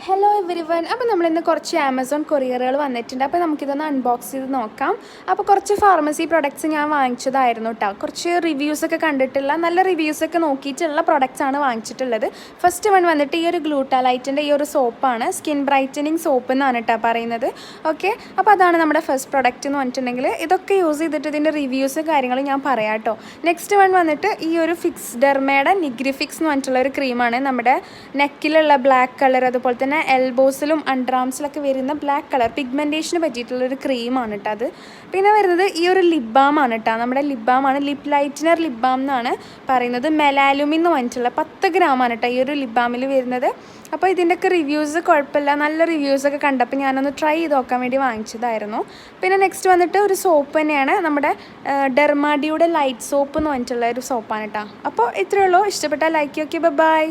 Hello every one. അപ്പോൾ നമ്മളിന്ന് കുറച്ച് ആമസോൺ കൊറിയറുകൾ വന്നിട്ടുണ്ട്. അപ്പോൾ നമുക്കിതൊന്ന് അൺബോക്സ് ചെയ്ത് നോക്കാം. അപ്പോൾ കുറച്ച് ഫാർമസി പ്രൊഡക്ട്സ് ഞാൻ വാങ്ങിച്ചതായിരുന്നു കേട്ടോ. കുറച്ച് റിവ്യൂസൊക്കെ കണ്ടിട്ടുള്ള നല്ല റിവ്യൂസൊക്കെ നോക്കിയിട്ടുള്ള പ്രൊഡക്ട്സാണ് വാങ്ങിച്ചിട്ടുള്ളത്. ഫസ്റ്റ് വൺ വന്നിട്ട് ഈ ഒരു ഗ്ലൂട്ടാലൈറ്റിൻ്റെ ഈ ഒരു സോപ്പാണ്. സ്കിൻ ബ്രൈറ്റനിങ് സോപ്പ് എന്നാണ് കേട്ടോ പറയുന്നത്. ഓക്കെ, അപ്പോൾ അതാണ് നമ്മുടെ ഫസ്റ്റ് പ്രൊഡക്റ്റ് എന്ന് പറഞ്ഞിട്ടുണ്ടെങ്കിൽ ഇതൊക്കെ യൂസ് ചെയ്തിട്ട് ഇതിൻ്റെ റിവ്യൂസ് കാര്യങ്ങളും ഞാൻ പറയാം കേട്ടോ. നെക്സ്റ്റ് വൺ വന്നിട്ട് ഈ ഒരു ഫിക്സ് ഡെർമയുടെ നിഗ്രിഫിക്സ് എന്ന് പറഞ്ഞിട്ടുള്ള ഒരു ക്രീമാണ്. നമ്മുടെ നെക്കിലുള്ള ബ്ലാക്ക് കളർ, അതുപോലെ തന്നെ എൽബോസിലും അണ്ടർ ആംസിലൊക്കെ വരുന്ന ബ്ലാക്ക് കളർ പിഗ്മെൻറ്റേഷന് പറ്റിയിട്ടുള്ളൊരു ക്രീമാണ് കേട്ടോ അത്. പിന്നെ വരുന്നത് ഈ ഒരു ലിപ് ബാം ആണ് കേട്ടോ. നമ്മുടെ ലിപ് ബാം ആണ്, ലിപ് ലൈറ്റനർ ലിപ് ബാം എന്നാണ് പറയുന്നത്. മെലാലുമിൻ എന്ന് പറഞ്ഞിട്ടുള്ള 10 ഗ്രാമാണ് കേട്ടോ ഈ ഒരു ലിപ് ബാമിൽ വരുന്നത്. അപ്പോൾ ഇതിൻ്റെയൊക്കെ റിവ്യൂസ് കുഴപ്പമില്ല, നല്ല റിവ്യൂസൊക്കെ കണ്ടപ്പോൾ ഞാനൊന്ന് ട്രൈ ചെയ്ത് നോക്കാൻ വേണ്ടി വാങ്ങിച്ചതായിരുന്നു. പിന്നെ നെക്സ്റ്റ് വന്നിട്ട് ഒരു സോപ്പ് തന്നെയാണ്, നമ്മുടെ ഡെർമാഡിയുടെ ലൈറ്റ് സോപ്പ് എന്ന് പറഞ്ഞിട്ടുള്ള ഒരു സോപ്പാണ് കേട്ടോ. അപ്പോൾ ഇത്രയേ ഉള്ളൂ. ഇഷ്ടപ്പെട്ടാൽ ലൈക്ക് ഓക്കെ, ബൈ.